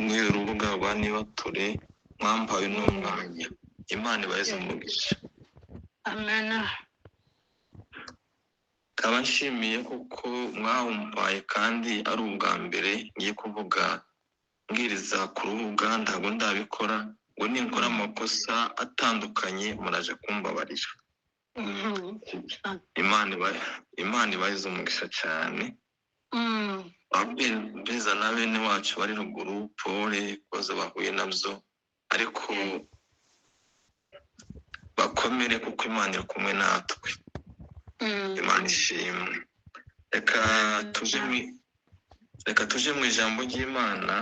n'urubuga rwa Nibature mwampaye n'umwanya. Imana ibaze umugisha. Amen. Kaba nshimiye kuko mwahumpaye kandi ari ubwa mbere ngiye kuvuga mbwiriza ku rubuga, ntabwo ndabikora, ngo ninkora amakosa atandukanye muraje kumbabarira. Imana ibaze umugisha cyane. Beza na bene wacu bari ruguru pole koze bahuye nabyo, ariko bakomere kuko Imana iri kumwe natwe. Imana ishimwe. Reka tuje mu ijambo ry'Imana.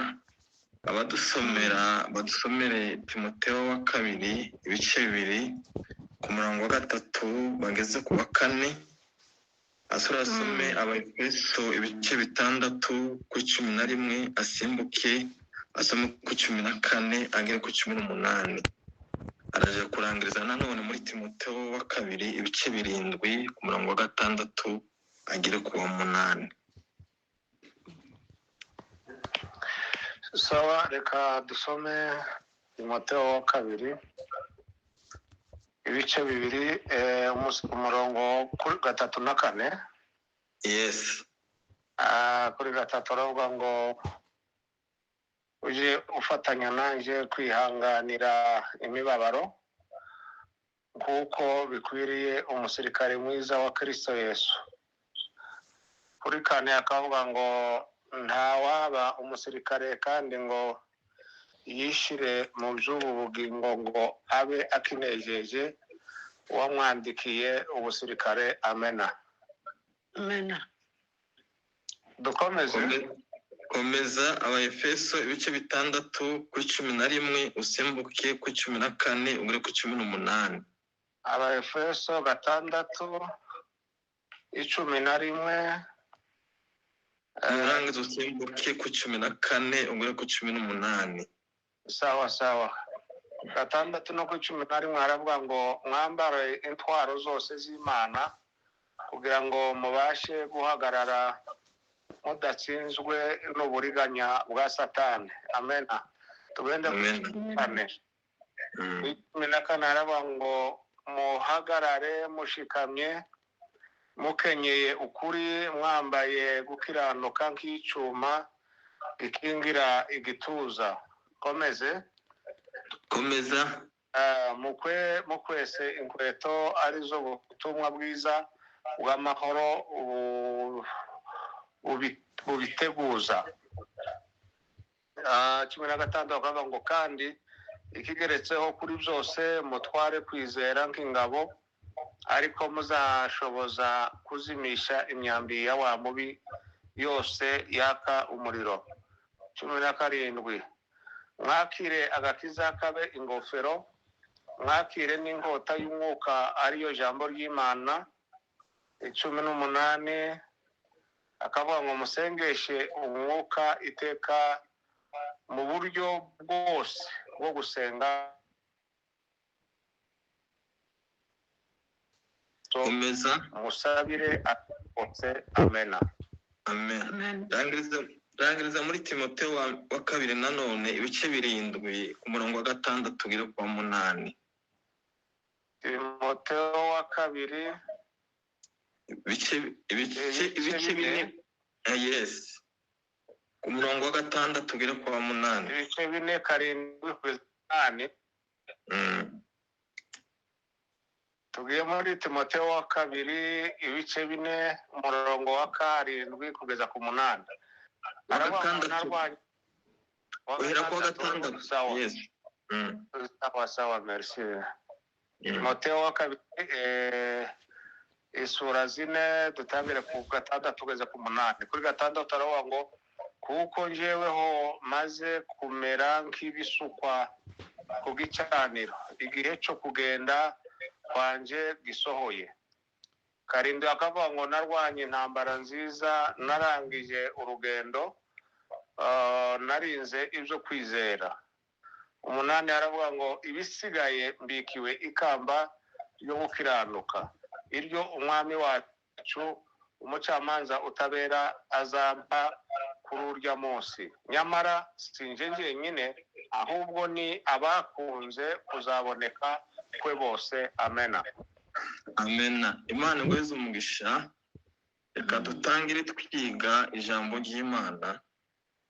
Badusomere Timoteyo wa 2 ibice 2 ku murongo wa 3 bageze ku wa 4. Asome Abaefeso ibice 6 ku 11 asimbuke asome ku 14 agere ku 18. Araje kurangiriza nanone muri Timoteyo wa 2 ibice 7 ku murongo wa 6 agere ku wa 8. Sawa, reka dusome Timoteyo wa 2 ibice 2 umurongo kuri 3 na 4. Yes. Kuri 3 aravuga ngo uje ufatanya nanje kwihanganira imibabaro kuko bikwiriye umusirikare mwiza wa Kristo Yesu. Kuri 4 akavuga ngo ntawaba umusirikare kandi ngo yishire mu by'ubu bugingo ngo abe akinejeje uwamwandikiye ubusirikare. Amena. Komeza Abaefeso ibice 6 kuri 11 usimbuke ku 14 ugere ku 18. Abaefeso 6:11 urangiza usimbuke ku 14 ugere ku 18. Sawa 6 no ku 11 haravuga ngo mwambare intwaro zose z'Imana kugira ngo mubashe guhagarara mudatsinzwe n'uburiganya bwa Satani. Amena. Tugende kane. 14 haravuga ngo muhagarare mushikamye mukenyeye ukuri mwambaye gukiranuka nk'icuma gikingira igituza. Komeza. Mukwese inkweto arizo butumwa bwiza bw'amahoro bubiteguza. 16 bakavuga ngo kandi ikigeretseho kuri byose mutware kwizera nk'ingabo, ariko muzashoboza kuzimisha imyambi ya wa mubi yose yaka umuriro. 17 mwakire agakiza kabe ingofero, mwakire n'inkota y'umwuka ariyo jambo ry'Imana. 18 akavuga ngo musengeshe umwuka iteka mu buryo bwose bwo gusenga. Komeza musabire akose. Amena. Amen. Rangiriza muri Timoteyo wa 2 nanone ibice 7 ku murongo wa 6 ugere ku wa 8. Timoteyo wa 2 ibice 4. Yes. Ku murongo wa 6 ugere ku wa 8. Ibice 4 7 ku 8. Tugiye muri Timoteyo wa 2 ibice 4 umurongo wa 7 kugeza ku 8. Yes. Sawa, merci. Timoteyo wa 2 isura 4 dutangire ku 6 tugeze ku 8. Kuri 6 taravuga ngo kuko njyeweho maze kumera nk'ibisukwa ku gicaniro, igihe cyo kugenda kwanje gisohoye. 7 akavuga ngo narwanye intambara nziza, narangije urugendo, narinze ibyo kwizera. 8 aravuga ngo ibisigaye mbikiwe ikamba ryo gukiranuka, iryo umwami wacu umucamanza utabera azampa kuri urya munsi, nyamara sinje njyenyine, ahubwo ni abakunze kuzaboneka kwe bose. Amena. amena. Imana igweze umugisha. Reka dutangire twiga ijambo ry'Imana.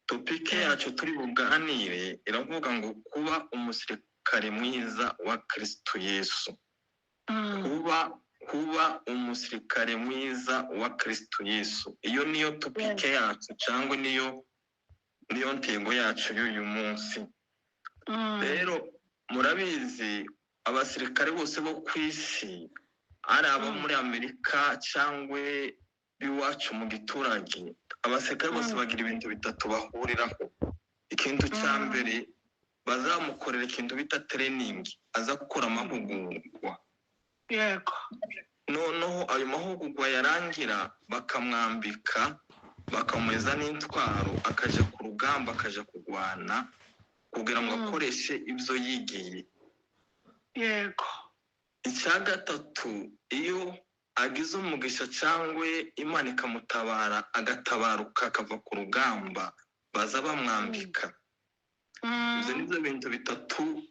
Topike yacu turi buganire iravuga ngo kuba umusirikare mwiza wa Kristo Yesu. Kuba umusirikare mwiza wa Kristo Yesu. Iyo niyo topike yacu cyangwa niyo ntego yacu y'uyu munsi. Rero murabizi abasirikare bose bo ku isi, ari abo muri Amerika cyangwa biwacu mu giturage, abasirikare bose bagira ibintu bitatu bahuriraho. Ikintu cya mbere, bazamukorera ikintu bita training, aza gukora amahugurwa. Yego. Noneho ayo mahugurwa yarangira bakamwambika, bakamuheza n'intwaro, akaja ku rugamba, akaja kurwana kugira ngo akoreshe ibyo yigiye. Yego. Icya gatatu, iyo agize umugisha cyangwa Imana ikamutabara agatabaruka akava ku rugamba, baza bamwambika. Ibyo ni byo bintu bitatu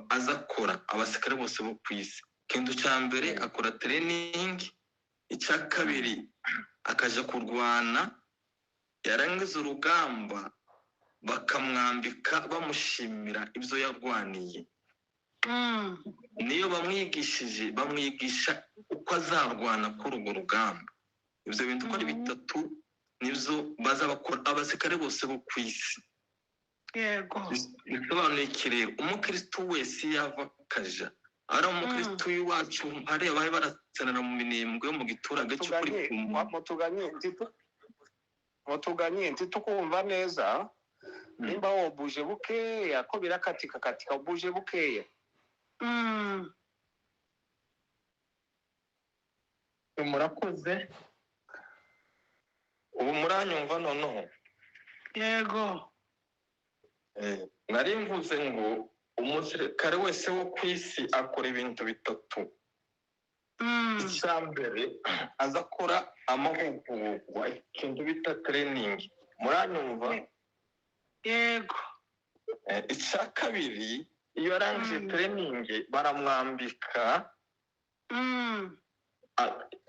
aza akora abasirikare bose bo ku isi. Ikintu cya mbere akora training, icya kabiri akaja kurwana, yarangiza urugamba bakamwambika bamushimira ibyo yarwaniye. Niyo bamwigishije, bamwigisha uko azarwana kuri urwo rugamba. Ibyo bintu uko ari bitatu nibyo baza bakora abasirikare bose bo ku isi. Yego. Bisobanuye iki rero? Umukristo wese yava akaja, ari umukristo w'iwacu hariya bahe baratsanira mu minembwe yo mu giturage cy'ukuri kumva. Mutuganye ntitukumva neza, nimba wobuje bukeya ko birakatika katika ubuje bukeya. Murakoze. Ubu muranyumva noneho? Yego. Nari mvuze ngo umusirikare wese wo ku isi akora ibintu bitatu. Icya mbere aza akora amahugurwa, ikintu bita training. Muranyumva? Yego. Icya kabiri, iyo arangije training baramwambika,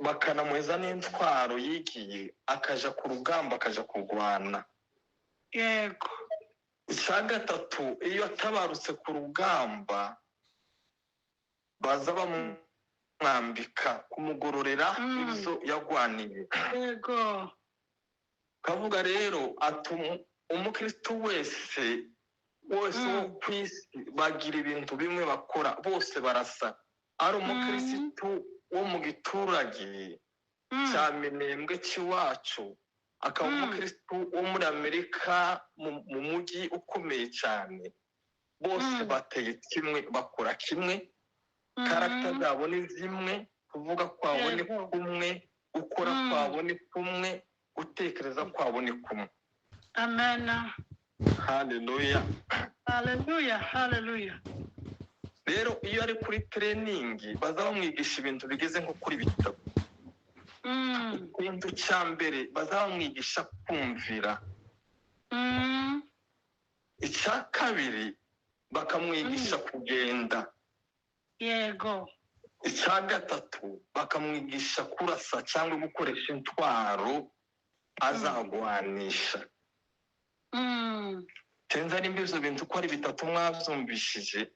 bakanamuheza n'intwaro yigiye, akaja ku rugamba, akaja kurwana. Yego. Icya gatatu, iyo atabarutse ku rugamba, baza bamwambika kumugororera ibyo yarwaniye. Yego. Kavuga rero atuma umukristo wese wo ku isi bagira ibintu bimwe bakora, bose barasa. Ari umukristo wo mu giturage cya Minembwe cy'iwacu, akaba umukristo wo muri Amerika mu mujyi ukomeye cyane, bose bateye kimwe, bakora kimwe, karagita zabo ni zimwe, kuvuga kwabo ni kumwe, gukora kwabo ni kumwe, gutekereza kwabo ni kumwe. Amena. Haleluya. Haleluya. Haleluya. Rero iyo ari kuri training baza bamwigisha ibintu bigeze nko kuri bitatu. Ikintu cya mbere baza bamwigisha kumvira. Icya kabiri bakamwigisha kugenda. Yego. Icya gatatu bakamwigisha kurasa cyangwa gukoresha intwaro azagwanisha. Tenza nimba ibyo bintu uko ari bitatu mwabyumvishije.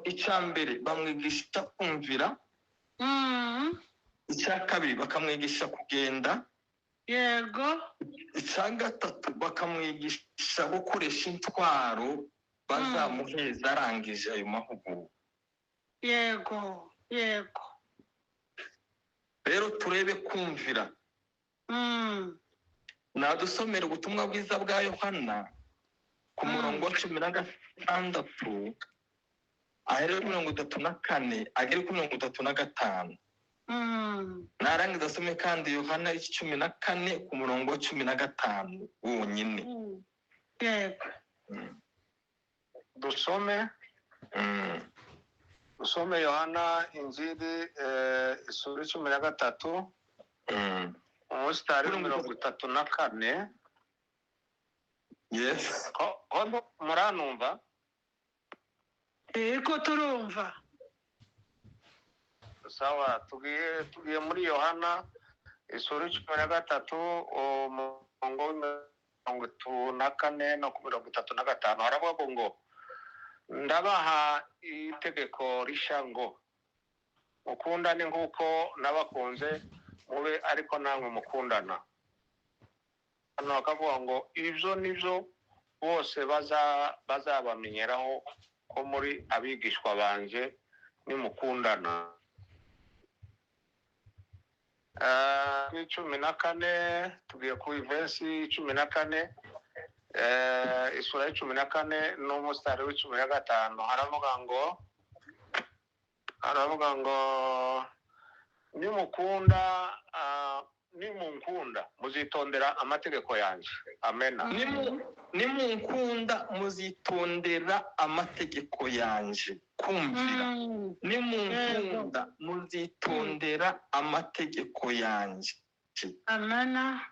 Icya mbere bamwigisha kumvira. Icya kabiri bakamwigisha kugenda. Yego. Icya gatatu bakamwigisha gukoresha intwaro bazamuheza arangije ayo mahugurwa. Yego. Yego. Rero turebe kumvira. Nadusomera ubutumwa bwiza bwa Yohana ku murongo wa 16 ahereye kuri 34 agere kuri 35. Narangiza asome kandi Yohana 14 ku murongo wa 15 wonyine. Yego. Dusome Yohana injili isura 13 umusitari 34. Yes. ko muranumva? Ko turumva. Sawa, tugiye muri Yohana isura 13 umurongo w'imirongo 34 no 35 haravuga ngo ndabaha itegeko risha ngo mukundane nk'uko nabakunze mube ariko namwe mukundana. Hano bakavuga ngo ibyo nibyo bose bazabamenyeraho ko muri abigishwa banje nimukundana. 14 tugiye ku verse 14 isura 14 n'umusitari w'15 haravuga ngo nimunkunda muzitondera amategeko yanjye. Amena. Nimunkunda muzitondera amategeko yanjye. Kumvira. Nimunkunda muzitondera amategeko yanjye. Amena.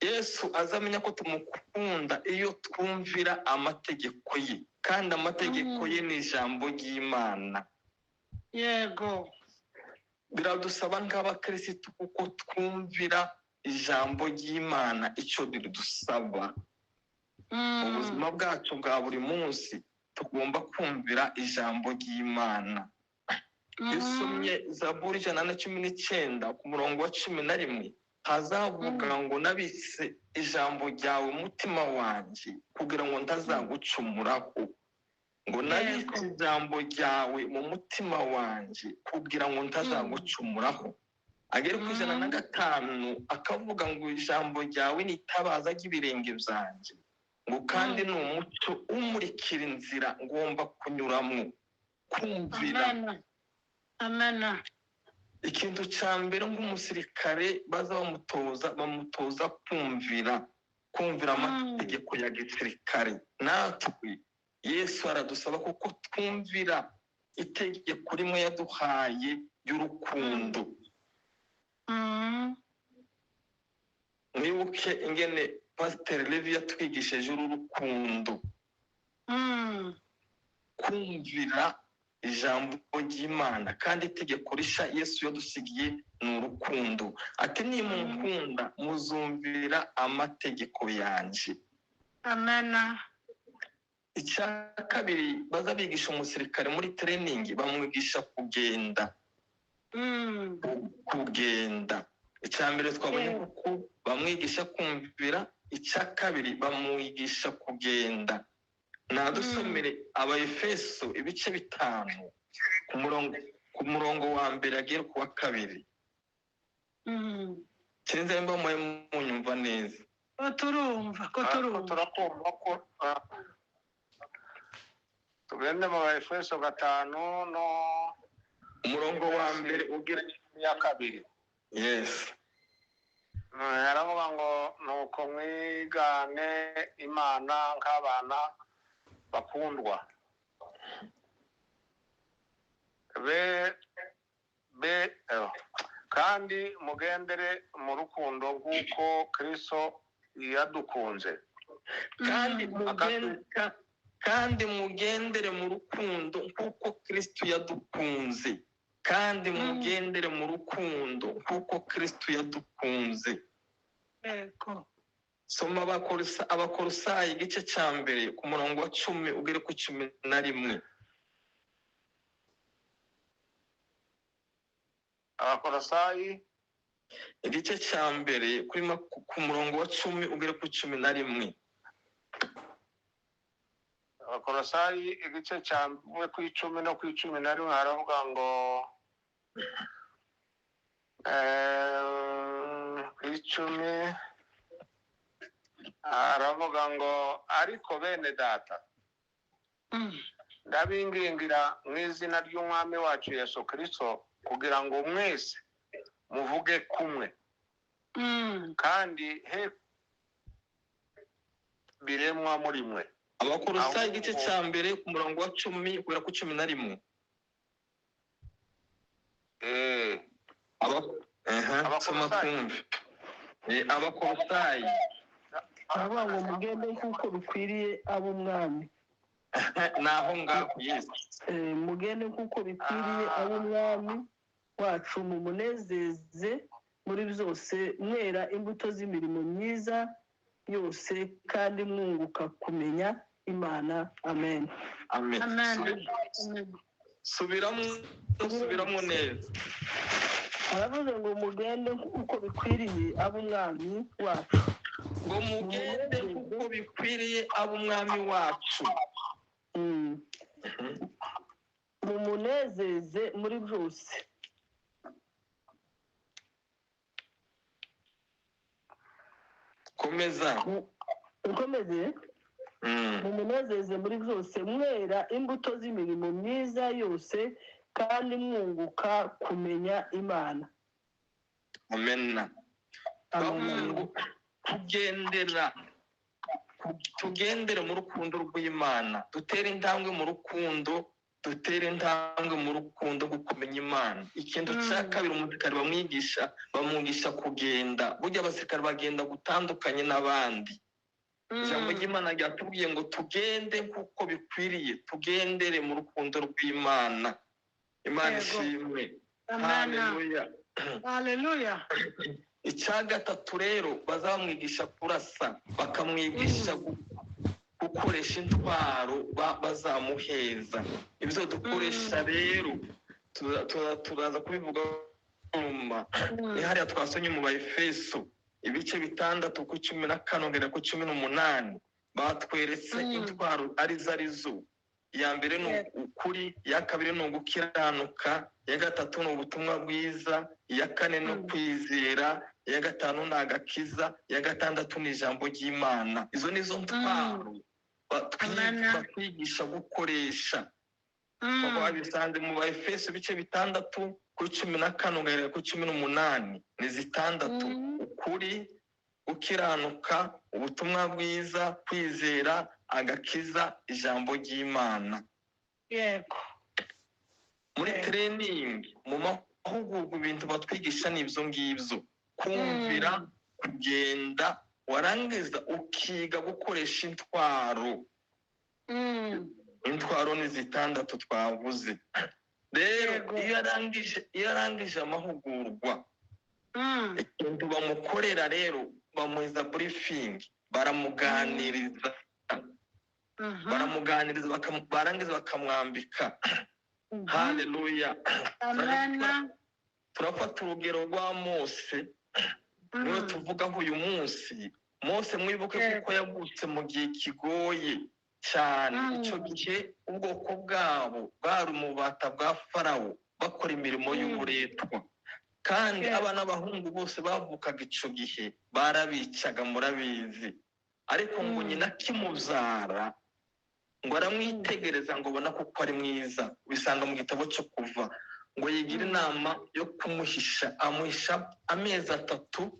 Yesu azamenya ko tumukunda iyo twumvira amategeko ye, kandi amategeko ye ni ijambo ry'Imana. Yego. Biradusaba nk'abakirisitu kuko twumvira ijambo ry'Imana icyo bidusaba. Mu buzima bwacu bwa buri munsi tugomba kumvira ijambo ry'Imana. Yusomye Zaburi 119 ku murongo wa 11 hazavuga ngo nabise ijambo ryawe umutima wanjye kugira ngo ntazagucumuraho. Ngo nabise ijambo ryawe mu mutima wanjye kugira ngo ntazagucumuraho. Agere ku 105 akavuga ngo ijambo ryawe ni itabaza ry'ibirenge byanjye, ngo kandi ni umucyo umurikira inzira ngomba kunyuramo. Kumvira. Amena. Ikintu cya mbere nk'umusirikare baza bamutoza kumvira amategeko ya gisirikare. Natwe Yesu aradusaba kuko twumvira itegeko rimwe yaduhaye y'urukundo. Mwibuke ingene Pastor Levi yatwigishije urukundo. Kumvira ijambo ry'Imana, kandi itegeko risha Yesu yadusigiye ni urukundo. Ati nimunkunda muzumvira amategeko yanjye. Amena. Icya kabiri baza bigisha umusirikare muri training bamwigisha kugenda. Icya mbere twabonye kuko bamwigisha kumvira, icya kabiri bamwigisha kugenda. Nadusomere Abaefeso ibice 5 ku murongo wa mbere agera ku wa 2. Sinzi mba munyumva neza. Turumva. Turakumva ko tugende mu Efeso 5 no umurongo wa mbere ugera ya 2. Yes. Haravuga ngo nuko mwigane Imana nk'abana bakundwa. Kandi mugendere mu rukundo nk'uko Kristo yadukunze. Kandi mugendere mu rukundo nk'uko Kristo yadukunze. Kandi mugendere mu rukundo nk'uko Kristo yadukunze. Yego. Soma Abakolosayi igice cya mbere ku murongo wa 10 ugere ku 11. Abakolosayi igice cya mbere ku murongo wa 10 ugere ku 11. Abakolosayi igice cya mbere ku 10 no ku 11 haravuga ngo 10 aravuga ngo ariko bene data ndabingingira mu izina ry'umwami wacu Yesu Kristo kugira ngo mwese muvuge kumwe kandi he biremwa muri mwe. Abakolosayi igice cya mbere ku murongo wa 10 kugera ku 11. Abakolosayi aravuga ngo mugende nk'uko bikwiriye ab'umwami. naho ngaho Yesu Mugende nk'uko bikwiriye ab'umwami wacu, mumunezeze muri byose, mwera imbuto z'imirimo myiza yose, kandi mwunguka kumenya Imana. Amen. amen. Amen. Subiramo neza. Aravuze ngo mugende uko bikwiriye ab'umwami wacu, ngo mugende kuko bikwiriye ab'umwami wacu, mumunezeze muri byose. komeza. Ukomeze. Mumunezeze muri byose, mwera imbuto z'imirimo myiza yose, kandi mwunguka kumenya Imana. Amen. Tugendere mu rukundo rw'Imana, dutere intambwe mu rukundo, rwo kumenya Imana. Ikintu cya kabiri, umusirikare bamwigisha kugenda. Burya abasirikare bagenda gutandukanye n'abandi. Ijambo ry'Imana ryatubwiye ngo tugende kuko bikwiriye, tugendere mu rukundo rw'Imana. Imana ishimwe. Haleluya. Haleluya. Icya gatatu rero, bazamwigisha kurasa, bakamwigisha gukoresha intwaro bazamuheza. Ibyo dukoresha rero turaza kubivuga nyuma. Hariya twasomye mu Efeso ibice 6:14-18, batweretse intwaro arizo. Iya mbere ni ukuri, iya kabiri ni ugukiranuka, iya gatatu ni ubutumwa bwiza, iya kane ni ukwizera, iya gatanu ni agakiza, iya gatandatu ni ijambo ry'Imana. Izo nizo ntwaro batwigisha gukoresha. Babisanze mu Efeso ibice 6:14-18, ni zitandatu: ukuri, gukiranuka, ubutumwa bwiza, kwizera, agakiza, ijambo ry'Imana. Yego. Muri training, mu mahugurwa, ibintu batwigisha ni ibyo ngibyo: kumvira, kugenda, warangiza ukiga gukoresha intwaro. Intwaro ni zitandatu twavuze. Rero iyo arangije amahugurwa, ikintu bamukorera rero, bamuheza briefing, baramuganiriza, barangiza bakamwambika. Haleluya. Turafata urugero rwa Mose, niwe tuvugaho uyu munsi. Mose mwibuke kuko yavutse mu gihe kigoye cyane. Icyo gihe ubwoko bwabo bwari mu bubata bwa Farawo, bakora imirimo y'uburetwa, kandi abana b'abahungu bose bavukaga icyo gihe barabicaga, murabizi. Ariko ngo nyina akimubyara, ngo aramwitegereza ngo abona kuko ari mwiza. Bisanga mu gitabo cyo Kuva, ngo yigira inama yo kumuhisha, amuhisha amezi 3.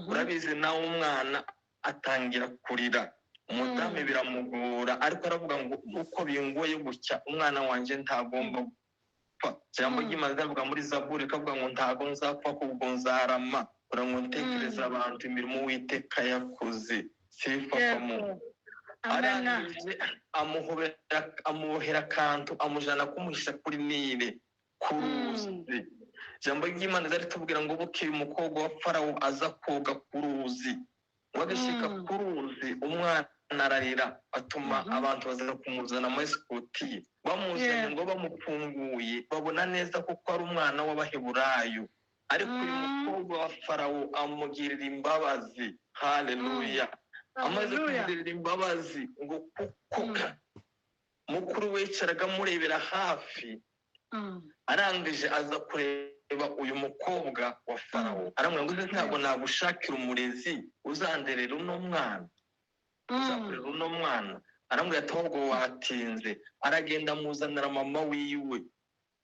Urabizi nawe, umwana atangira kurira, umudamu biramugora, ariko aravuga ngo uko bingoye gutya, umwana wanjye ntagomba gupfa. Ijambo ry'Imana rivuga muri Zaburi, kavuga ngo ntago nzapfa ahubwo nzarama. Ngo ntekereza abantu imirimo Uwiteka yakoze, sifapamo. Arangije amuhera akantu, amujana kumuhisha kuri Nile, ku ruzi. Ijambo ry'Imana ritubwira ngo bukeye umukobwa wa Farawo aza koga ku ruzi. Bagashika ku ruzi, umwana ararira, atuma abantu baza kumuzana muri Sikoti. Bamuzanye ngo bamupfunguye, babona neza kuko ari umwana w'Abaheburayo. Ariko uyu mukobwa wa Farawo amugirira imbabazi. Haleluya. Amaze kumugirira imbabazi, ngo kuko mukuru we yicaraga amurebera hafi, arangije aza kureba uyu mukobwa wa Farawo, aramubwira ngo ntabwo nagushakira umurezi, uzanderera uno mwana, uzakurera uno mwana. Aramubwira ati ahubwo watinze. Aragenda amuzanira mama wiwe.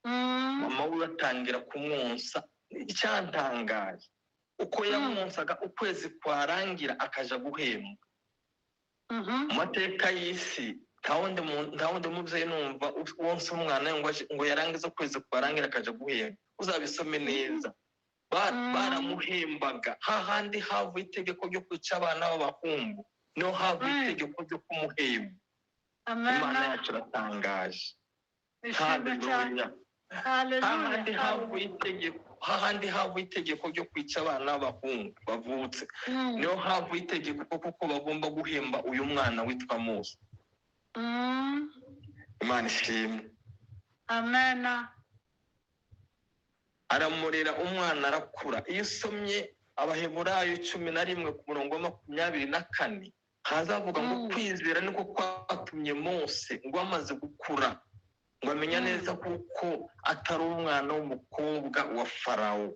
Mama wiwe atangira kumwonsa. Icyantangaje, uko yamwonsaga, ukwezi kwarangira akaja guhembwa. Mu mateka y'isi nta wundi mubyeyi numva wonsa umwana ngo yarangiza ukwezi kwarangira akaja guhembwa. Uzabisome neza. baramuhembaga hahandi havuye itegeko ryo kwica abana b'abahungu niho havuye itegeko ryo kumuhemba. Imana yacu iratangaje. Haleluya. hahandi havuye itegeko ryo kwica abana b'abahungu bavutse niho havuye itegeko kuko bagomba guhemba uyu mwana witwa Mose. Imana ishimwe. Amen. Aramurera umwana arakura. Iyo usomye Abaheburayo 11 ku murongo wa 24 hazavuga ngo kwizera niko kwatumye Mose ngo amaze gukura ngo amenya neza kuko atari umwana w'umukobwa wa Farawo.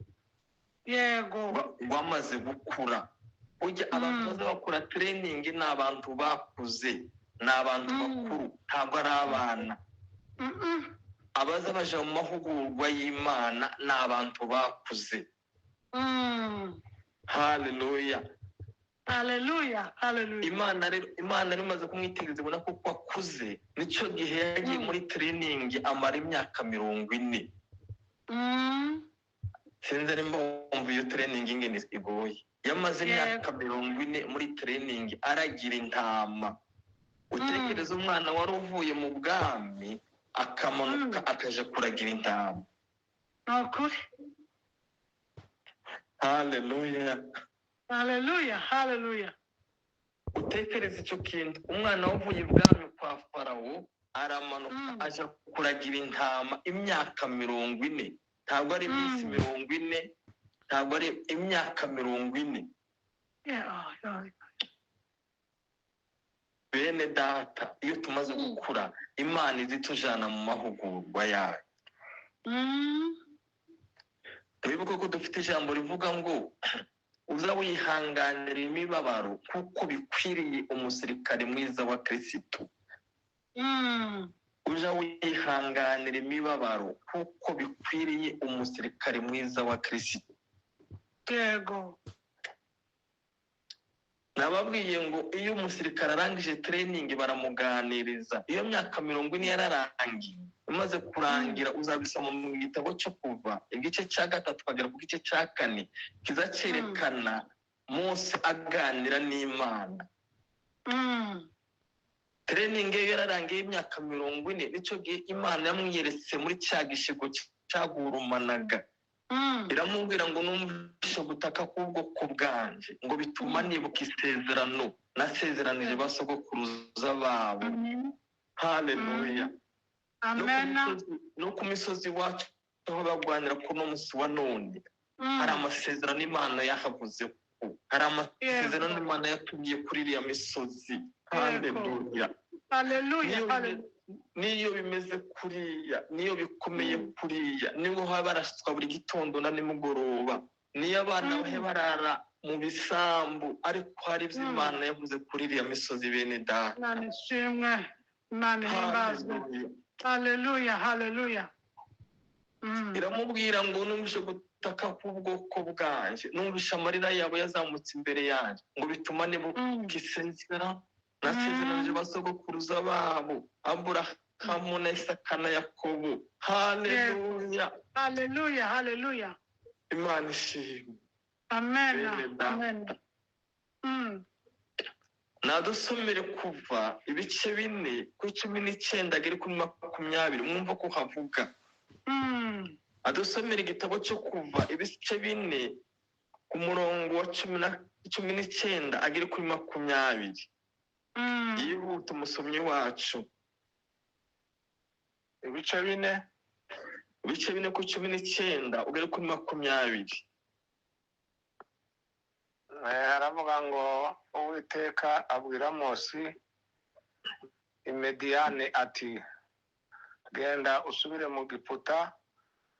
Yego. Ngo amaze gukura. Ujya abantu bazakora training ni abantu bakuze, ni abantu bakuru, ntabwo ari abana. Abaza baje mu mahugurwa y'Imana ni abantu bakuze. Haleluya. Haleluya. Haleluya. Imana rimaze kumwitegereza ubona ko akuze, nico gihe yagiye muri training amara imyaka 40. Sinzi nimba wumva iyo training ingene igoye. Yamaze imyaka 40 muri training aragira intama. Utekereza umwana wari uvuye mu bwami akamanuka akaje kuragira intama. Nokuri. Haleluya. Haleluya. Haleluya. Utekereza icyo kintu, umwana wavuye ibwami kwa Farawo aramanuka aje kuragira intama imyaka 40. Ntabwo ari iminsi 40, ntabwo ari imyaka 40. Bene data, iyo tumaze gukura Imana izitujana mu mahugurwa yayo. Wibuke ko dufite ijambo rivuga ngo uza wihanganira imibabaro kuko bikwiriye umusirikare mwiza wa Kristo. Uza wihanganira imibabaro kuko bikwiriye umusirikare mwiza wa Kristo. Yego. Nababwiye ngo iyo umusirikare arangije training baramuganiriza. Iyo myaka 40 yararangiye, umaze kurangira uzabisoma mu gitabo cyo Kuva igice cya 3 kugera ku gice cya 4 kizacerekana Mose aganira n'Imana. Training ye yararangiye imyaka 40, nico gihe Imana yamwiyeretse muri cya gishigo cyagurumanaga. Iramubwira ngo numvishe gutaka k'ubwoko bwanje ngo bituma nibuka isezerano nasezeranije basogokuruza babo. Haleluya. Amen. No ku misozi wacu aho bagwanira ku munsi wa none hari amasezerano Imana yahavuze ko hari amasezerano Imana yatubwiye kuri iriya misozi. Haleluya. Haleluya. Niyo bimeze kuriya, niyo bikomeye kuriya, niho habaraswa buri gitondo na nimugoroba, niyo abana bahe barara mu bisambu, ariko hari Imana yavuze kuri iriya misozi bene data. Imana ishimwe, Imana himbazwe. Haleluya. Haleluya. Iramubwira ngo numvishe gutaka k'ubwoko bwanje, numvishe amarira yabo yazamutse imbere yanjye ngo bituma nibuka isezerano nasezeranije basogokuruza babo Aburahamu na Isaka na Yakobo. Haleluya. Haleluya. Haleluya. Imana ishimwe. Amen. Amen. Nadusomere Kuva ibice 4 ku 19 agere kuri 20 mwumva ko havuga. Adusomere igitabo cyo Kuva ibice 4 ku murongo wa 19 agere kuri 20. Yihuta umusomyi wacu. Ibice 4 ku 19 ugere kuri 20. Aravuga ngo Uwiteka abwira Mose Imediyane ati genda usubire mu Giputa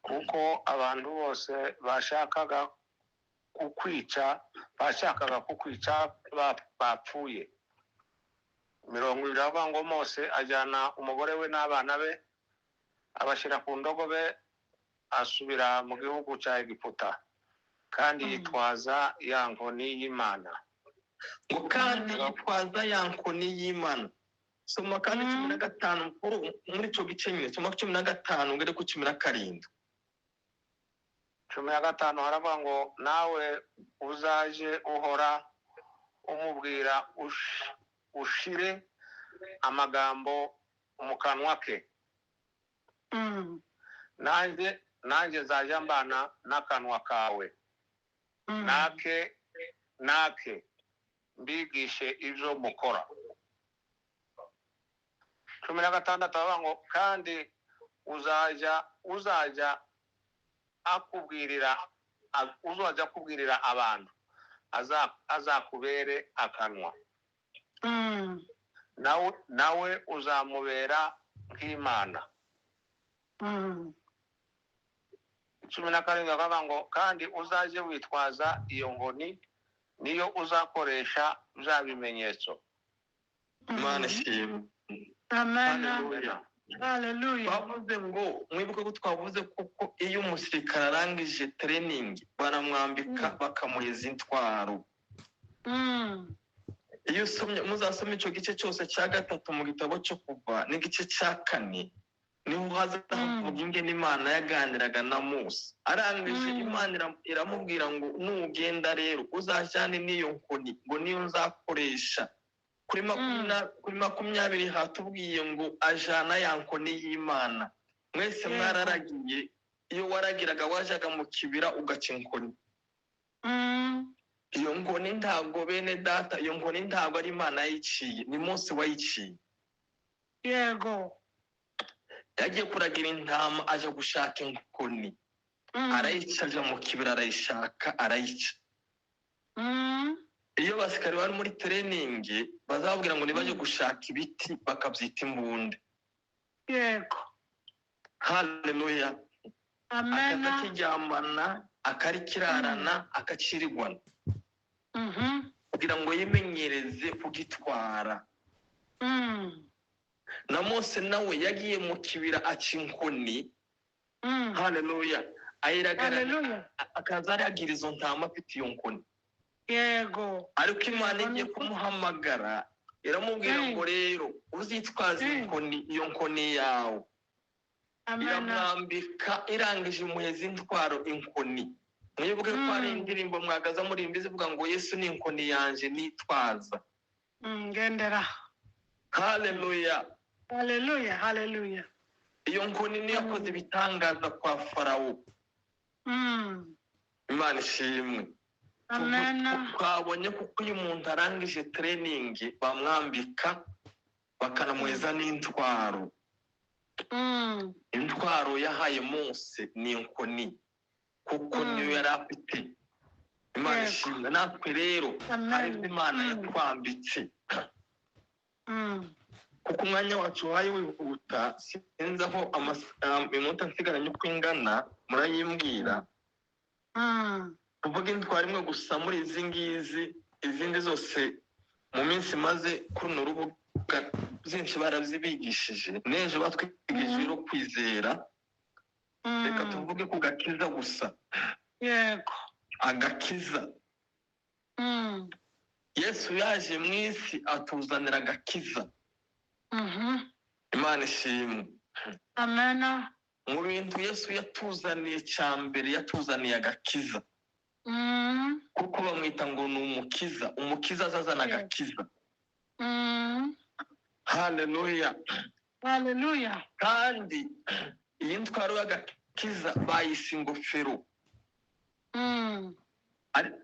kuko abantu bose bashakaga kukwica bapfuye. 20 iravuga ngo Mose ajyana umugore we n'abana be abashyira ku ndogobe asubira mu gihugu cya Egiputa kandi yitwaza ya nkoni y'Imana. Ngo kandi yitwaza ya nkoni y'Imana. Soma kandi 15 muri cyo gice nyine, soma 15 ngere ku 17. 15 haravuga ngo nawe uzaje uhora umubwira ushire amagambo mu kanwa ke. nanjye nzajya mbana n'akanwa kawe, nake mbigishe ibyo mukora. 16 baravuga ngo kandi uzajya akubwirira abantu, azakubere akanwa, nawe uzamubera nk'Imana. 17 baravuga ngo kandi uzaje witwaza iyo nkoni, niyo uzakoresha bya bimenyetso. Imana ishimwe. Amen. Haleluya. Bavuze ngo mwibuke ko twavuze kuko iyo umusirikare arangije training baramwambika bakamuheza intwaro. Iyo usomye muzasoma icyo gice cyose cya 3 mu gitabo cyo Kuva n'igice cya 4, niho haza havuga ingene Imana yaganiraga na Musa. Arangije Imana iramubwira ngo nugenda rero uzajyane n'iyo nkoni, ngo niyo nzakoresha. Kuri 20 hatubwiye ngo ajana ya nkoni y'Imana. Mwese mwararagiye, iyo waragiraga wajaga mu kibira ugaca inkoni. Iyo nkoni ntabwo bene data, iyo nkoni ntabwo ari Imana yayiciye, ni Mose wayiciye. Yego. Yagiye kuragira intama aje gushaka inkoni. Arayica aja mu kibira arayishaka arayica. Iyo basikari bari muri training bazabwira ngo nibaje gushaka ibiti bakabyita imbunda. Yego. Haleluya. Amen. Akakiryamana, akarikirarana, akakirigwana. Kugira ngo yimenyereze kugitwara. Na Mose nawe yagiye mu kibira aca inkoni. Haleluya. Ayiragara akaza aragira izo ntama afite iyo nkoni. Yego. Ariko Imana igiye kumuhamagara iramubwira ngo rero uzitwaza inkoni, iyo nkoni yawe. Iramwambika irangije umuheza intwaro inkoni. Mwibuke ko ari indirimbo mwagaza muri imbizi ivuga ngo Yesu ni inkoni yanje nitwaza. Ngendera. Haleluya. Haleluya. Haleluya. Iyo nkoni niyo yakoze ibitangaza kwa Farawo. Imana ishimwe. Amen. Twabonye kuko uyu muntu arangije training bamwambika bakanamuheza n'intwaro. Intwaro yahaye Mose ni inkoni kuko niyo yari afite. Imana ishimwe. Natwe rero hari Imana yatwambitse. Kuko umwanya wacu wahaye wihuta, sinzi aho iminota nsigaranye uko ingana murayimbwira. Tuvuga intwaro imwe gusa muri izi ngizi, izindi zose mu minsi maze kuri runo rubuga byinshi barazibigishije. N'ejo batwigishije rero kwizera. Reka tuvuge ku gakiza gusa. Yego. Agakiza. Yesu yaje mu isi atuzanira agakiza. Imana ishimwe. Amen. Mu bintu Yesu yatuzaniye cyambere yatuzaniye agakiza. Kuko bamwita ngo ni umukiza. Umukiza azazana agakiza. Haleluya. Haleluya. Kandi iyi ntwaro y'agakiza bayise ingofero.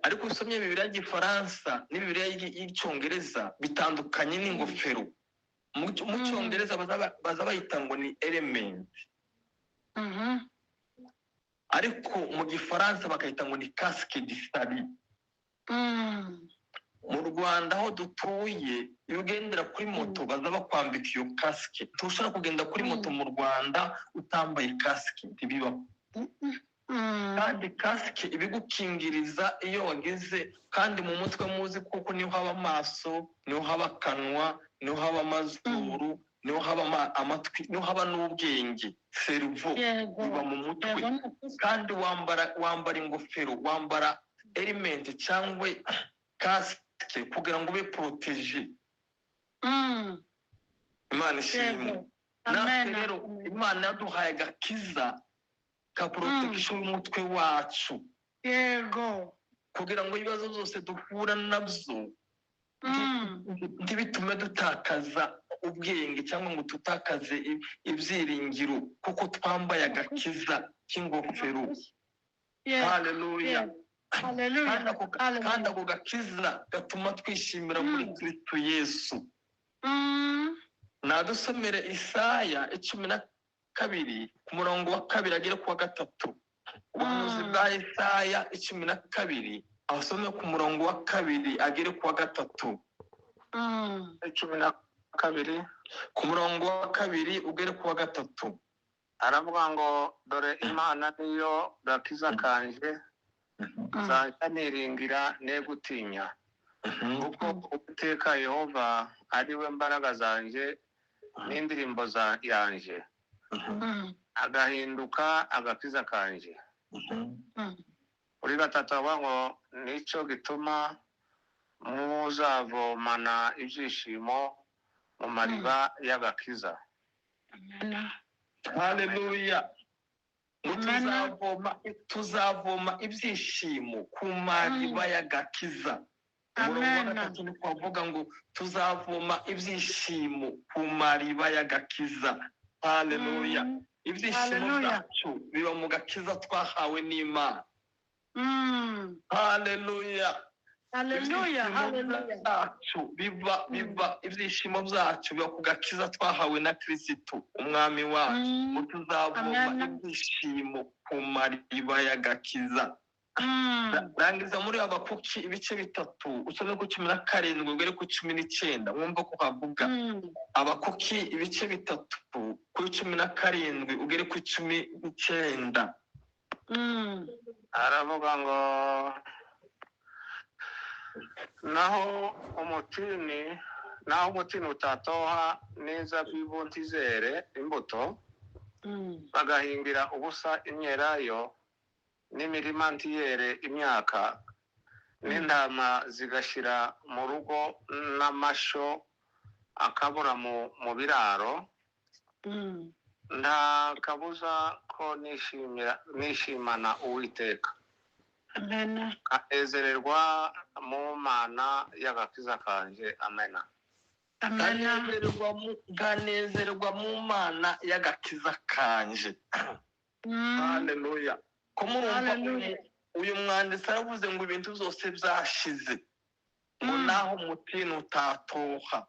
Ariko usomye Bibiliya y'Igifaransa n'Bibiliya y'Icyongereza bitandukanye n'ingofero. Mu Cyongereza baza bayita ngo ni element. Ariko mu Gifaransa bakayita ngo ni casque de salut. Mu Rwanda aho dutuye iyo ugendera kuri moto baza bakwambika iyo casque. Tushobora kugenda kuri moto mu Rwanda utambaye casque ntibibaho. Kandi casque ibigukingiriza iyo wageze, kandi mu mutwe muzi kuko niho haba amaso, niho haba akanwa, niho haba amazuru, niho haba amatwi, niho haba n'ubwenge, cerveau biba mu mutwe. Kandi wambara ingofero, wambara element cyangwa casque kugira ngo ube protege. Imana ishimwe. Natwe rero Imana yaduhaye agakiza ka protection y'umutwe wacu Yego. kugira ngo ibibazo byose duhura nabyo ntibitume dutakaza ubwenge cyangwa ngo tutakaze ibyiringiro kuko twambaye agakiza k'ingofero. Haleluya. Hallelujah. Kandi ako gakiza gatuma twishimira muri Kristo Yesu. Nadusomere Isaya 12 ku murongo wa 2 agere ku wa 3. Ubuhanuzi bwa Isaya 12 asome ku murongo wa 2 agere ku wa 3. 12 ku murongo wa 2 ugere ku wa 3. aravuga ngo dore Imana niyo gakiza kanje nzajya niringira ne gutinya kuko Uwiteka Yehova ari we mbaraga zanje n'indirimbo yanje agahinduka agakiza kanje. Uri 3 avuga ngo nico gituma muzavomana ibyishimo mu mariba y'agakiza. Haleluya. Tuzavoma ibyishimo ku mariba y'agakiza. Umurongo wa 3 ni kuvuga ngo tuzavoma ibyishimo ku mariba y'agakiza. Haleluya. Ibyishimo byacu biba mu gakiza twahawe n'Imana. Haleluya. Hallelujah. Ibyishimo byacu biba ku gakiza twahawe na Kristo umwami wacu. Tuzavoma ibyishimo ku mariba y'agakiza. Rangiza muri Abakuki ibice 3 usome ku 17 ugere ku 19 mwumva ko havuga. Abakuki ibice 3 ku 17 ugere ku 19. Aravuga ngo naho umutini utatoha n'inzabibu ntizere imbuto bagahingira ubusa imyelayo n'imirima ntiyere imyaka n'intama zigashira mu rugo n'amasho akabura mu biraro, nta kabuza ko nishimana Uwiteka. Amen. Anezererwa mu Mana y'agakiza kanje. Amen. Nganezerwa mu Mana y'agakiza kanje. Haleluya. Kumurumva uyu mwanditsi aravuze ngo ibintu byose byashize, ngo naho umutini utatoha,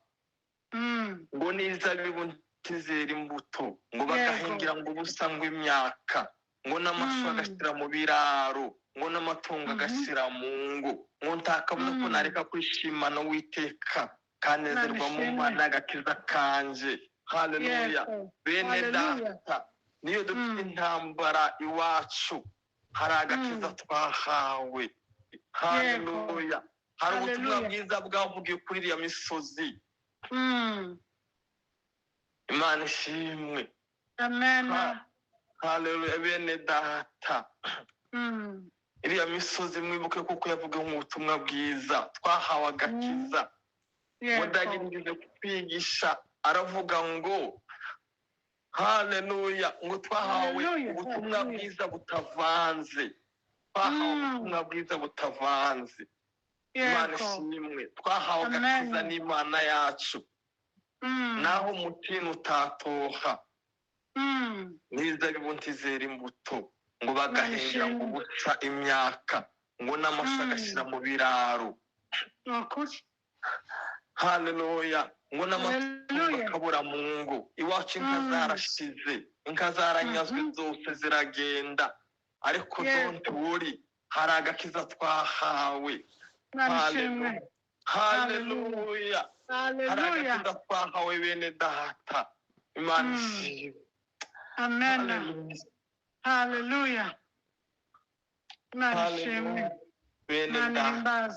ngo n'izabibu ntizera imbuto, ngo bagahingira ngo ubusa ngo imyaka, ngo n'amashu agashyira mu biraro, ngo n'amatungo agashyira mu ngo, ngo ntakabuza ko nareka kwishimana Uwiteka kanezerwa mu Mana y'agakiza kanje. Haleluya. Bene data, niyo dufite intambara iwacu hari agakiza twahawe. Haleluya. Hari ubutumwa bwiza bwavugiye kuri iriya misozi. Imana ishimwe. Amen. Haleluya. Bene data, iriya misozi mwibuke kuko yavuga nk'ubutumwa bwiza twahawe agakiza. Mudagirize kutwigisha aravuga ngo haleluya, ngo twahawe ubutumwa bwiza butavanze. Twahawe ubutumwa bwiza butavanze. Imana ishimwe. Twahawe agakiza n'Imana yacu. Naho umutini utatoha n'izabibu ntizera imbuto, ngo bagahingira ngo ubusa imyaka, ngo n'amashu agashyira mu biraro. Haleluya. Ngo n'amatungo akabura mu ngo. Iwacu inka zarashize, inka zaranyazwe zose ziragenda, ariko don't worry, hari agakiza twahawe. Haleluya. Haleluya. Hari agakiza twahawe bene data. Imana ishimwe. Amen. Haleluya. Imana ishimwe. Bene data,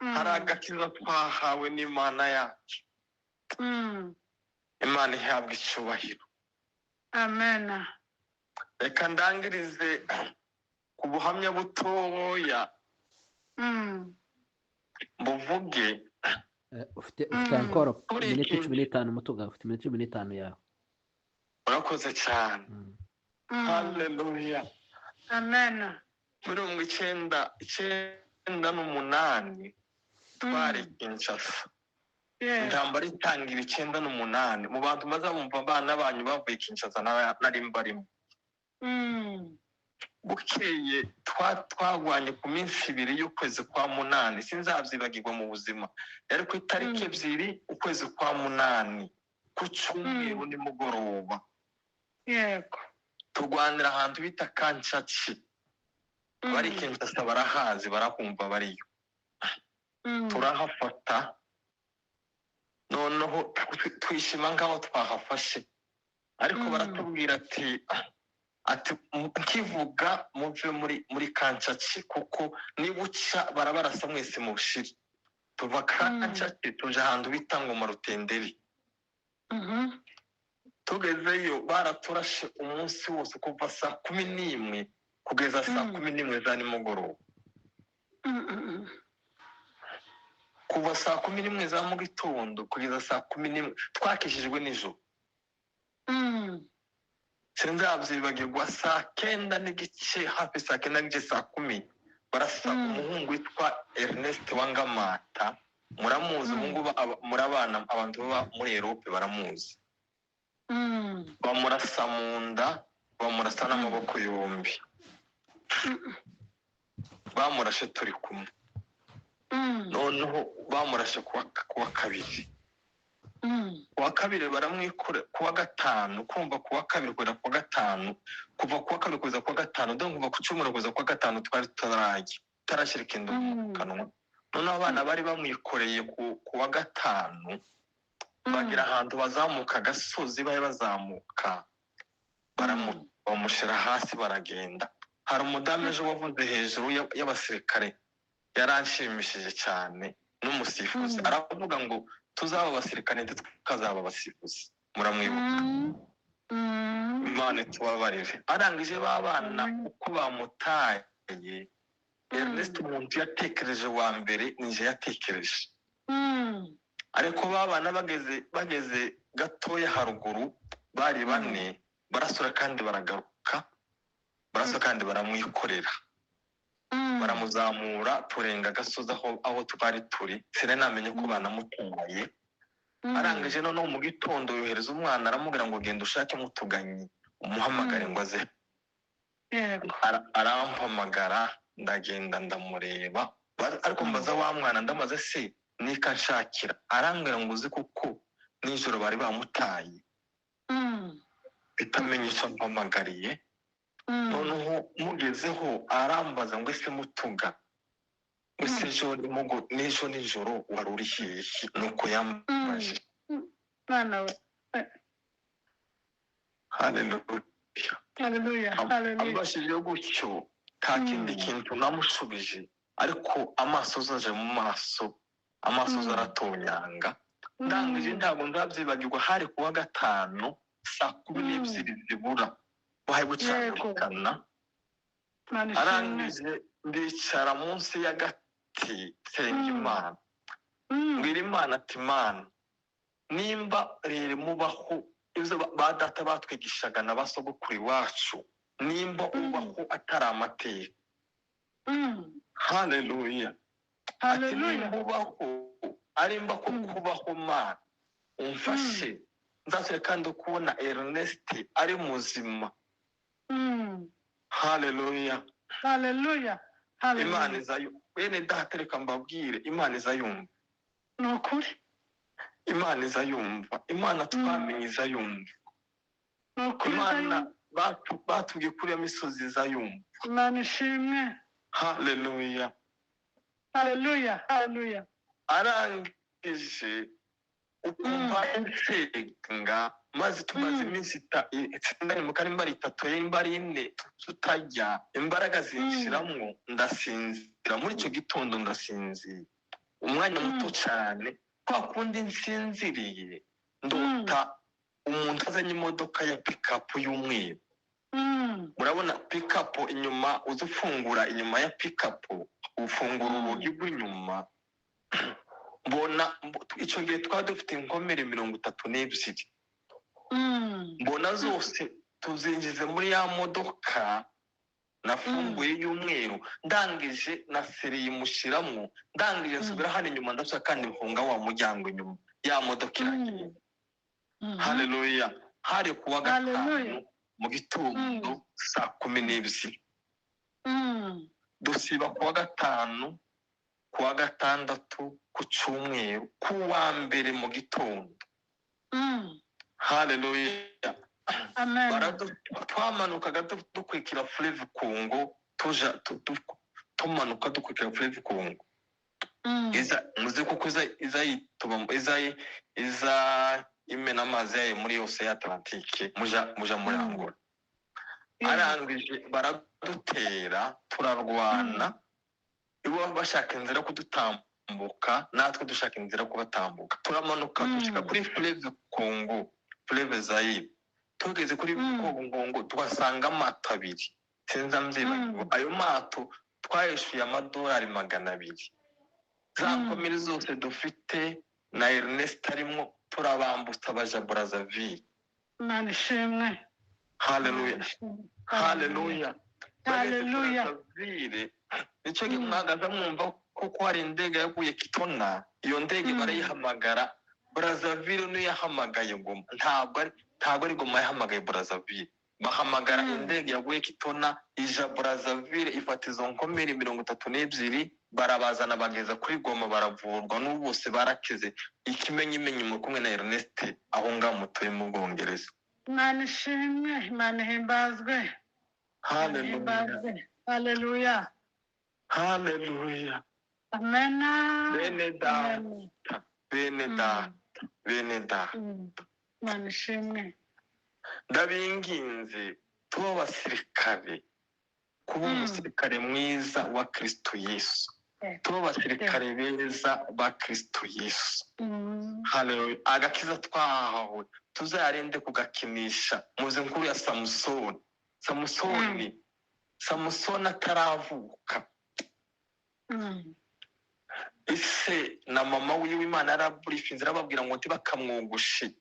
hari agakiza twahawe n'Imana yacu. Imana ihabwa icyubahiro. Amen. Reka ndangirize ku buhamya butoya mbuvuge. ufite ankoro iminota 15 mutuga, ufite iminota 15 yawe. Urakoze cyane. haleluya. Amen. 1998 twari Kinshasa. Yes. Intambara itangira 98 mu bantu maze bumva abana banyu bavuye Kinshasa nari mbarimo. Bukeye twagwanye ku minsi 2 y'ukwezi kwa munani, sinzabyibagirwa mu buzima. Yari ku itariki 2 ukwezi kwa munani ku cyumweru nimugoroba. Yego. Turwanira ahantu bita Kanchachi. Bari Kinshasa barahazi barahumva bariyo. Turahafata noneho twishima ngaho twahafashe, ariko baratubwira ati nkivuga muve muri Kanchachi kuko nibucya barabarasa mwese mu bushiri. Tuva Kanchachi tuje ahantu bita ngo Marutenderi. Tugezeyo baraturashe umunsi wose kuva saa 11 kugeza saa 11 za nimugoroba. Kuva saa 11 za mu gitondo kugeza saa 11 twakishijwe nijoro. Sinzabyibagirwa saa 9 n'igice, hafi saa 9 n'igice, saa 10 barasa umuhungu witwa Ernest Wangamata. Muramuzi ubungubu murabana abantu baba muri Europe baramuzi. Bamurasa mu nda, bamurasa n'amaboko yombi. Bamurashe turi kumwe. Noneho bamurashe kuwa kabiri. Kuwa kabiri baramwikore, kuwa gatanu kumva kuwa kabiri kugeza kuwa gatanu, kuva kuwa kabiri kugeza kuwa gatanu, donc kuva ku cyumweru kugeza kuwa gatanu twari tarashyira ikintu mu kanwa. Noneho abana bari bamwikoreye kuwa gatanu, bagira ahantu bazamuka agasozi, bari bazamuka bamushyira hasi baragenda. Hari umudamu ejo wavuze hejuru y'abasirikare yaranshimishije cyane, n'umusifuzi aravuga ngo tuzaba abasirikare ndetse tukazaba abasifuzi. Muramwibuka? Imana tubabarire. Arangije babana uko bamutaye, Ernest umuntu yatekereje wa mbere nije yatekereje. Ariko babana bageze gatoya haruguru bari bane, barasura kandi baragaruka, barasura kandi baramwikorera. Baramuzamura turenga gasoza aho twari turi, sire namenye ko banamutwaye. Arangije noneho mu gitondo yohereza umwana aramubwira ngo genda ushake mutuganyi umuhamagare ngo aze. Arampamagara, ndagenda ndamureba, ariko mbaza wa mwana ndamaze se nika nshakira. Arambwira ngo uzi kuko nijoro bari bamutaye, bitamenye icyo mpamagariye. Noneho mugezeho arambaza ngo ese mutuga, ese n'ejo nijoro wari uri hehe? Nuko yambaje. Mwana we. Haleluya. Ambashije gutyo nta kindi kintu namushubije, ariko amaso zaje mu maso, amaso zaratonyanga. Ndangije ntabwo nzabyibagirwa, hari kuwa gatanu saa 12 zibura wahe bucana. Arangije ndicara munsi y'agati senga Imana, mbwira Imana ati Mana, nimba rero mubaho ibyo ba data batwigishaga na basogokuru iwacu, nimba ubaho atari amateka. Haleluya. Ati nimba ubaho arimba ko kubaho Mana umfashe, nzasubire kandi kubona Ernest ari muzima. Haleluya. Haleluya. Imana izayo bene data, reka mbabwire, Imana izayumva. Nukuri. Imana izayumva. Imana twamenye izayumva. Nukuri. Imana batubwiye kuri ya misozi izayumva. Imana ishimwe. Haleluya. Haleluya. Haleluya. Arangije ukumva insenga, maze tumaze iminsi imbari 3 imbari 4 tutajya, imbaraga zinshiramwo, ndasinzira. Muri icyo gitondo ndasinzira umwanya muto cyane, kwa kundi nsinziriye ndota umuntu azanye imodoka ya pick-up y'umweru. Murabona pick-up inyuma, uzufungura inyuma ya pick-up ufungura urugi rw'inyuma. Mbona icyo gihe twari dufite inkomere 32. Mbona zose tuzinjize muri ya modoka nafunguye y'umweru, ndangije na seri imushyiramo, ndangije nsubira hano inyuma ndashaka kandi mfunga wa muryango inyuma, ya modoka iragiye. Haleluya. Hari kuwa gatanu mu gitondo saa 12. Dusiba kuwa gatanu, kuwa gatandatu, ku cyumweru, kuwa mbere mu gitondo. Haleluya. Amen. Twamanukaga dukwikira Fleuve Congo, tumanuka dukwikira Fleuve Congo. Muzi kuko iza imena amazi yayo muri yose ya Atlantique muja muri Angola. Arangije baradutera, turarwana, ibo bashaka inzira kudutambuka, natwe dushaka inzira kubatambuka. Turamanuka dushika kuri Fleuve Congo, Fleuve Zaire. Tugeze kuri Congo tuhasanga amato 2. Sinza mbyibagirwa. Ayo mato twayishuye amadolari 200. Za komere zose dufite na Ernest arimo turabambutsa baja Brazzaville. Imana ishimwe. Haleluya. Haleluya. Haleluya. Nicyo mwagaza mwumva kuko hari indege yaguye Kitona, iyo ndege barayihamagara Brazzaville, niyo yahamagaye Goma. Ntabwo ari Goma yahamagaye Brazzaville. Bahamagara indege yaguye Kitona ija Brazzaville, ifata izo nkomeri 32, barabazana bageza kuri Goma, baravurwa n'ubu bose barakize. Ikimenyimenyi mu kumwe na Ernest aho ngamutuye mu Bwongereza. Imana ishimwe, Imana himbazwe. Haleluya. Haleluya. Haleluya. Amen. Bene data, bene data, bene data. Imana ishimwe. Ndabinginze tuba abasirikare, kuba umusirikare mwiza wa Kristo Yesu, tuba abasirikare beza ba Kristo Yesu. Haleluya. Agakiza twahawe tuzarinde kugakinisha. Muzi nkuru ya Samusoni ataravuka, ise na mama wiwe Imana yaraburifinze arababwira ngo ntibakamwogoshe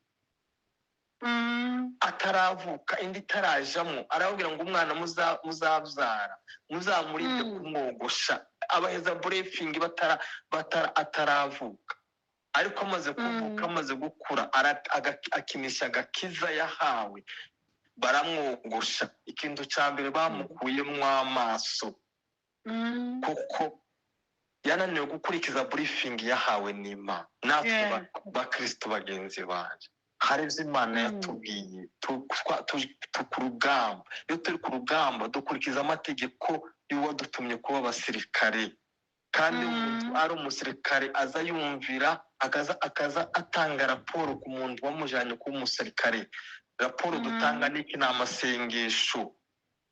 ataravuka, indi itarajamo. Arababwira ngo umwana muzabyara muzamurinde kumwogosha, abaheza briefing ataravuka. Ariko amaze kuvuka, amaze gukura, akinisha agakiza yahawe, baramwogosha. Ikintu cya mbere bamukuyemo amaso, kuko yananiwe gukurikiza briefing yahawe n'Imana. Natwe bakristo bagenzi banje, hari ibyo Imana yatubwiye ku rugamba. Iyo turi ku rugamba dukurikiza amategeko y'uwadutumye kuba abasirikare. Kandi umuntu ari umusirikare aza yumvira, akaza atanga raporo ku muntu wamujyanye kuba umusirikare. Raporo dutanga n'iki? Ni amasengesho.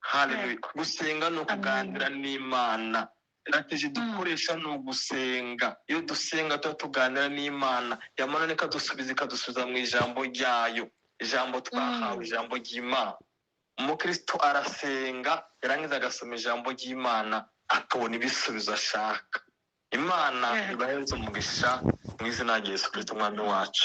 Haleluya. Gusenga no kuganira n'Imana. Strategy dukoresha ni ugusenga. Iyo dusenga tuba tuganira n'Imana, Yamana ikadusubiza mu ijambo ryayo, ijambo twahawe, ijambo ry'Imana. Umukristo arasenga, yarangiza agasoma ijambo ry'Imana, akabona ibisubizo ashaka. Imana ibaheze umugisha mu izina rya Yesu Kristo umwami wacu.